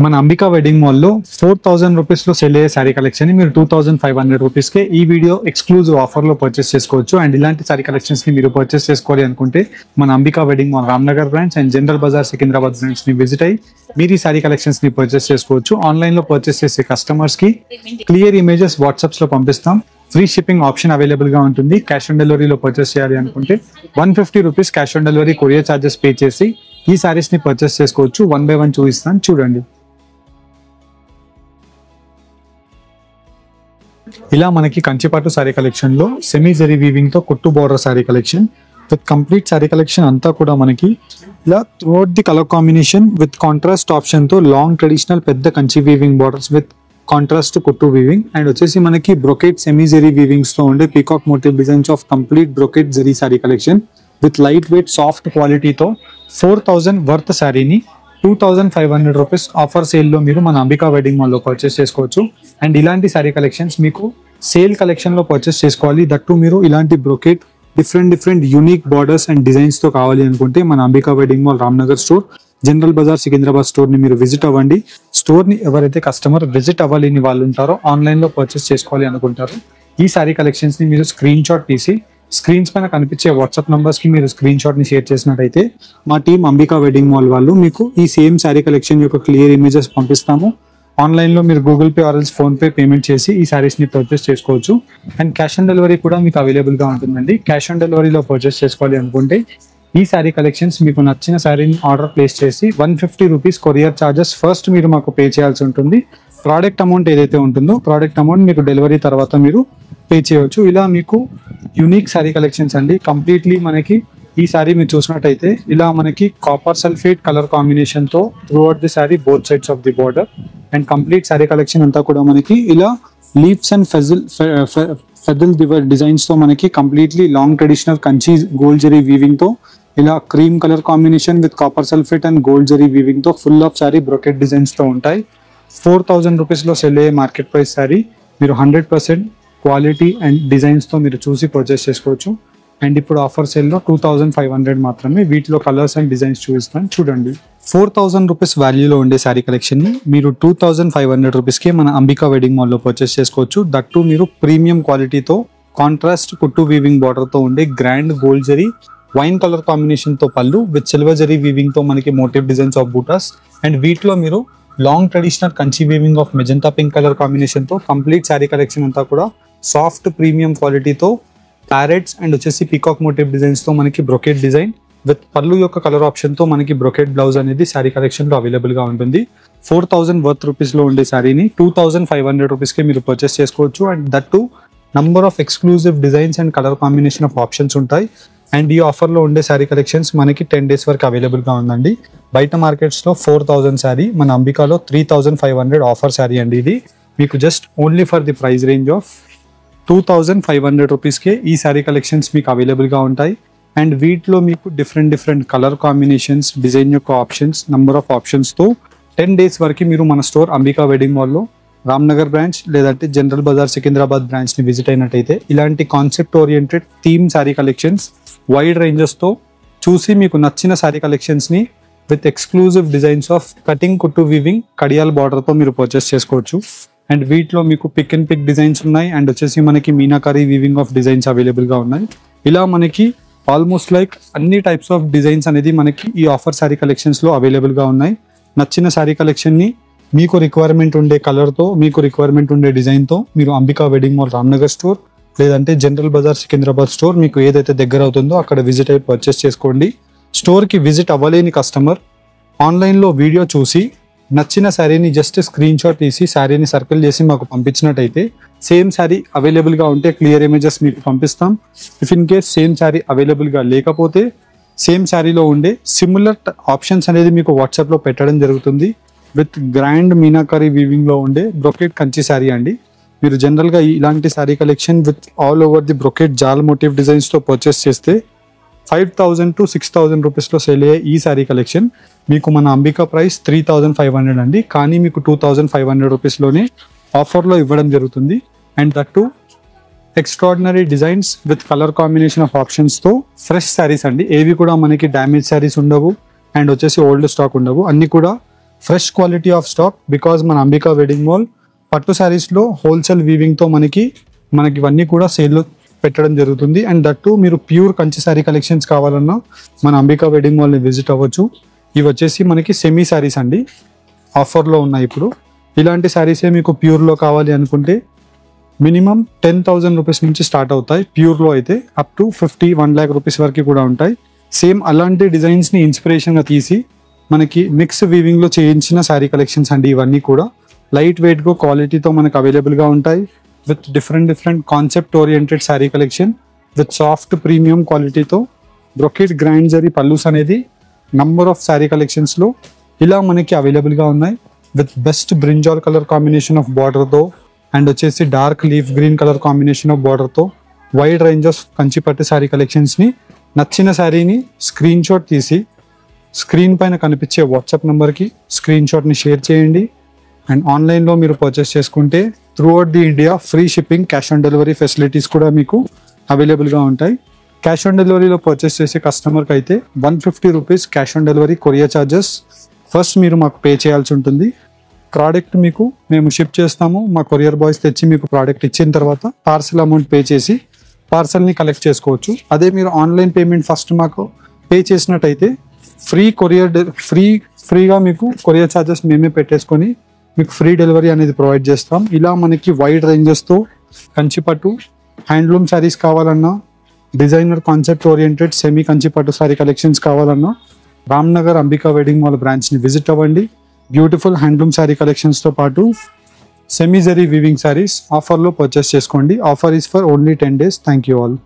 మన Ambika wedding mall లో 4000 rupees లో సెల్ అయ్యే సారీ కలెక్షన్ ని మీరు 2500 రూపీస్ కే ఈ వీడియో ఎక్స్క్లూజివ్ ఆఫర్ లో పర్చేస్ చేసుకోవచ్చు. అండ్ ఇలాంటి సారీ కలెక్షన్స్ ని మీరు పర్చేస్ చేసుకోవాలి అనుకుంటే మన Ambika wedding mall Ramnagar branch and General Bazaar Secunderabad branch ని విజిట్ అయ్యి మీరు ఈ సారీ కలెక్షన్స్ ని పర్చేస్ చేసుకోవచ్చు. ఆన్లైన్ లో పర్చేస్ చేసే కస్టమర్స్ కి క్లియర్ ఇమేజెస్ వాట్సాప్స్ లో పంపిస్తాం. ఫ్రీ షిప్పింగ్ ఆప్షన్ అవైలబుల్ గా ఉంటుంది. క్యాష్ ఆన్ డెలివరీలో పర్చేస్ చేయాలి అనుకుంటే 150 rupees cash on delivery courier charges pay చేసి ఈ సారీస్ ని పర్చేస్ చేసుకోవచ్చు. 1 by 1 చూపిస్తాను చూడండి. ఇలా మనకి కంచిపాటు సారీ కలెక్షన్ లో సెమీ జరీ వీవింగ్ తో కుట్టు border sorry collection with complete sorry collection అంతా కూడా మనకి ఇలా throughout the colour combination with contrast option తో లాంగ్ ట్రెడిషనల్ పెద్ద Kanchi weaving borders with contrast కుట్టు వీవింగ్ అండ్ వచ్చేసి మనకి బ్రొకెట్ సెమీ జరీ వీవింగ్స్ తో ఉండే peacock motive designs of complete brocade zari sorry collection with light weight soft క్వాలిటీతో 4000 వర్త్ శారీని 2500 రూపీస్ ఆఫర్ సేల్ లో మీరు మన అంబికా వెడ్డింగ్ మాల్ లో పర్చేస్ చేసుకోవచ్చు. అండ్ ఇలాంటి సారీ కలెక్షన్స్ మీకు సేల్ కలెక్షన్ లో పర్చేస్ చేసుకోవాలి. దట్టు మీరు ఇలాంటి brocade different unique borders and designs తో కావాలి అనుకుంటే మన Ambika wedding mall Ramnagar store, General Bazaar Secunderabad store ని మీరు విజిట్ అవ్వండి. స్టోర్ ని ఎవరైతే కస్టమర్ విజిట్ అవ్వాలని వాళ్ళు ఉంటారో ఆన్లైన్ లో పర్చేస్ చేసుకోవాలి అనుకుంటారో ఈ సారీ కలెక్షన్స్ ని మీరు స్క్రీన్ షాట్ తీసి స్క్రీన్స్ పైన కనిపించే వాట్సాప్ నంబర్స్ కి మీరు స్క్రీన్ షాట్ ని షేర్ చేసినట్టయితే మా టీం అంబికా వెడ్డింగ్ మాల్ వాళ్ళు మీకు ఈ సేమ్ సారీ కలెక్షన్ యొక్క క్లియర్ ఇమేజెస్ పంపిస్తాము. ఆన్లైన్ లో మీరు Google Pay or PhonePe payment చేసి ఈ సారీస్ ని పర్చేస్ చేసుకోవచ్చు. అండ్ క్యాష్ ఆన్ డెలివరీ కూడా మీకు అవైలబుల్ గా ఉంటుందండి. క్యాష్ ఆన్ డెలివరీలో పర్చేస్ చేసుకోవాలి అనుకుంటే ఈ సారీ కలెక్షన్స్ మీకు నచ్చిన సారీని ఆర్డర్ ప్లేస్ చేసి 150 రూపీస్ కొరియర్ చార్జెస్ ఫస్ట్ మీరు మాకు పే చేయాల్సి ఉంటుంది. ప్రోడక్ట్ అమౌంట్ ఏదైతే ఉంటుందో ప్రోడక్ట్ అమౌంట్ మీకు డెలివరీ తర్వాత మీరు పే చేయవచ్చు. ఇలా మీకు యూనిక్ సారీ కలెక్షన్స్ అండి. కంప్లీట్లీ మనకి ఈ సారీ మీరు చూసినట్టయితే ఇలా మనకి కాపర్ సల్ఫేట్ కలర్ కాంబినేషన్ తో throughout the sorry both sides of the border and complete sorry collection అంతా కూడా మనకి ఇలా లీవ్స్ అండ్ ఫెజల్ డిజైన్స్ తో మనకి completely long traditional Kanchi gold zari weaving తో ఇలా cream colour combination with copper sulphate and gold zari weaving తో full of sari brocade designs తో ఉంటాయి. 4000 రూపీస్ లో సెల్ అయ్యే మార్కెట్ ప్రైస్ సారీ మీరు 100% క్వాలిటీ అండ్ డిజైన్స్ తో మీరు చూసి పర్చేస్ చేసుకోవచ్చు. అండ్ ఇప్పుడు ఆఫర్ సేల్ లో 2500 మాత్రమే. వీటిలో కలర్స్ అండ్ డిజైన్స్ చూపిస్తాను చూడండి. 4000 రూపీస్ వాల్యూలో ఉండే సారీ కలెక్షన్ ని మీరు 2500 రూపీస్ కి మన అంబికా వెడ్డింగ్ మాల్ లో పర్చేస్ చేసుకోవచ్చు. దట్టు మీరు ప్రీమియం క్వాలిటీతో కాంట్రాస్ట్ కుట్టు వీవింగ్ బార్డర్ తో ఉండే grand gold zari wine colour combination తో పళ్ళు విత్ సిల్వర్ జరీ వీవింగ్ తో మనకి motive designs of buttas and వీటిలో మీరు long traditional Kanchi weaving of magenta pink colour combination తో కంప్లీట్ సారీ కలెక్షన్ అంతా కూడా సాఫ్ట్ ప్రీమియం క్వాలిటీతో ప్యారెట్స్ అండ్ వచ్చేసి పీకాక్ మోటివ్ డిజైన్స్ తో మనకి బ్రొకెట్ డిజైన్ విత్ పళ్ళు యొక్క కలర్ ఆప్షన్ తో మనకి బ్రొకెట్ బ్లౌజ్ అనేది సారీ కలెక్షన్ లో అవైలబుల్ గా ఉంటుంది. 4000 వర్త్ రూపీస్ లో ఉండే సారీని 2500 రూపీస్ కి మీరు పర్చేస్ చేసుకోవచ్చు. And that to number of exclusive designs and colour combination of options ఉంటాయి. అండ్ ఈ ఆఫర్ లో ఉండే సారీ కలెక్షన్స్ మనకి 10 days వరకు అవైలబుల్ గా ఉందండి. బయట మార్కెట్స్ లో 4000 సారీ, మన అంబికాలో 3500 ఆఫర్ సారీ అండి. ఇది మీకు just only for the price range of 2500 రూపీస్కే ఈ సారీ కలెక్షన్స్ మీకు అవైలబుల్ గా ఉంటాయి. అండ్ వీటిలో మీకు డిఫరెంట్ కలర్ కాంబినేషన్స్, డిజైన్ యొక్క ఆప్షన్స్, నంబర్ ఆఫ్ ఆప్షన్స్ తో 10 days వరకు మీరు మన స్టోర్ అంబికా వెడ్డింగ్ మాల్ లో రామ్నగర్ బ్రాంచ్ లేదంటే జనరల్ బజార్ సికింద్రాబాద్ బ్రాంచ్ ని విజిట్ అయినట్టయితే ఇలాంటి concept oriented theme sorry collections wide ranges తో చూసి మీకు నచ్చిన సారీ కలెక్షన్స్ ని with exclusive designs of cutting కుట్టు వీవింగ్ కడియాల్ బార్డర్ తో మీరు పర్చేస్ చేసుకోవచ్చు. అండ్ వీటిలో మీకు పిక్ అండ్ పిక్ డిజైన్స్ ఉన్నాయి అండ్ వచ్చేసి మనకి meenakari weaving of designs available గా ఉన్నాయి. ఇలా మనకి ఆల్మోస్ట్ లైక్ అన్ని టైప్స్ ఆఫ్ డిజైన్స్ అనేది మనకి ఈ ఆఫర్ సారీ కలెక్షన్స్ లో అవైలబుల్ గా ఉన్నాయి. నచ్చిన సారీ కలెక్షన్ ని మీకు రిక్వైర్మెంట్ ఉండే కలర్ తో, మీకు రిక్వైర్మెంట్ ఉండే డిజైన్ తో మీరు Ambika wedding mall Ramnagar store లేదంటే జనరల్ బజార్ సికింద్రాబాద్ స్టోర్ మీకు ఏదైతే దగ్గర అవుతుందో అక్కడ విజిట్ అయ్యి పర్చేస్ చేసుకోండి. స్టోర్ కి విజిట్ అవ్వలేని కస్టమర్ ఆన్లైన్ లో వీడియో చూసి నచ్చిన శారీని జస్ట్ స్క్రీన్ షాట్ తీసి శారీని సర్కిల్ చేసి మాకు పంపించినట్టయితే సేమ్ శారీ అవైలబుల్ గా ఉంటే క్లియర్ ఇమేజెస్ మీకు పంపిస్తాం. If in case same sari available గా లేకపోతే సేమ్ శారీలో ఉండే సిమిలర్ ఆప్షన్స్ అనేది మీకు వాట్సాప్ లో పెట్టడం జరుగుతుంది. విత్ గ్రాండ్ మీనాకారీ వీవింగ్ లో ఉండే బ్రొకెట్ కంచి శారీ అండి. మీరు జనరల్ గా ఇలాంటి sari collection with all over the brocade jaal motif designs తో పర్చేస్ చేస్తే 5000 to 6000 రూపీస్ లో సేల్ అయ్యే ఈ సారీ కలెక్షన్ మీకు మన అంబికా ప్రైస్ 3500 అండి. కానీ మీకు 2500 రూపీస్ లోనే ఆఫర్ లో ఇవ్వడం జరుగుతుంది. And that to extraordinary designs with colour combination of options తో ఫ్రెష్ శారీస్ అండి. ఏవి కూడా మనకి డ్యామేజ్ శారీస్ ఉండవు అండ్ వచ్చేసి ఓల్డ్ స్టాక్ ఉండవు. అన్ని కూడా fresh quality of stock, because మన అంబికా వెడ్డింగ్ మాల్ పట్టు శారీస్లో హోల్సేల్ వీవింగ్తో మనకి ఇవన్నీ కూడా సేల్లో పెట్టడం జరుగుతుంది. అండ్ దట్టు మీరు ప్యూర్ కంచి శారీ కలెక్షన్స్ కావాలన్నా మన అంబికా వెడ్డింగ్ మాల్ని విజిట్ అవ్వచ్చు. ఇవి వచ్చేసి మనకి సెమీ శారీస్ అండి, ఆఫర్లో ఉన్నాయి ఇప్పుడు. ఇలాంటి శారీసే మీకు ప్యూర్లో కావాలి అనుకుంటే మినిమం 10,000 రూపీస్ నుంచి స్టార్ట్ అవుతాయి. ప్యూర్లో అయితే అప్ టు 50-1 lakh రూపీస్ వరకు కూడా ఉంటాయి. సేమ్ అలాంటి డిజైన్స్ని ఇన్స్పిరేషన్గా తీసి మనకి మిక్స్ వీవింగ్లో చేయించిన శారీ కలెక్షన్స్ అండి. ఇవన్నీ కూడా లైట్ వెయిట్గా క్వాలిటీతో మనకు అవైలబుల్గా ఉంటాయి. With different concept oriented sari collection with soft premium క్వాలిటీతో బ్రొకెట్ గ్రాండ్ జరీ పల్లూస్ అనేది నంబర్ ఆఫ్ శారీ కలెక్షన్స్లో ఇలా మనకి అవైలబుల్గా ఉన్నాయి. With best brinjal colour combination of బార్డర్తో అండ్ వచ్చేసి dark leaf green colour combination of బార్డర్తో wide range of Kanchipattu sari కలెక్షన్స్ని నచ్చిన శారీని స్క్రీన్ షాట్ తీసి స్క్రీన్ పైన కనిపించే వాట్సాప్ నెంబర్కి స్క్రీన్ షాట్ని షేర్ చేయండి. అండ్ ఆన్లైన్లో మీరు పర్చేస్ చేసుకుంటే throughout the India free shipping, cash on delivery facilities కూడా మీకు అవైలబుల్గా ఉంటాయి. క్యాష్ ఆన్ డెలివరీలో పర్చేస్ చేసే కస్టమర్కి అయితే 150 rupees cash on delivery courier charges first మీరు మాకు పే చేయాల్సి ఉంటుంది. ప్రోడక్ట్ మీకు మేము షిప్ చేస్తాము, మా కొరియర్ బాయ్స్ తెచ్చి మీకు ప్రోడక్ట్ ఇచ్చిన తర్వాత పార్సల్ అమౌంట్ పే చేసి పార్సల్ని కలెక్ట్ చేసుకోవచ్చు. అదే మీరు ఆన్లైన్ పేమెంట్ ఫస్ట్ మాకు పే చేసినట్టయితే ఫ్రీగా మీకు కొరియర్ ఛార్జెస్ మేమే పెట్టేసుకొని మీకు ఫ్రీ డెలివరీ అనేది ప్రొవైడ్ చేస్తాం. ఇలా మనకి వైడ్ రేంజెస్తో కంచిపట్టు హ్యాండ్లూమ్ శారీస్ కావాలన్నా, designer concept oriented semi Kanchipattu sari collections కావాలన్నా రామ్నగర్ అంబికా వెడ్డింగ్ మాల్ బ్రాంచ్ని విజిట్ అవ్వండి. బ్యూటిఫుల్ హ్యాండ్లూమ్ శారీ కలెక్షన్స్తో పాటు సెమీ జరీ వీవింగ్ శారీస్ ఆఫర్లో పర్చేస్ చేసుకోండి. Offer is for only 10 days. Thank you all.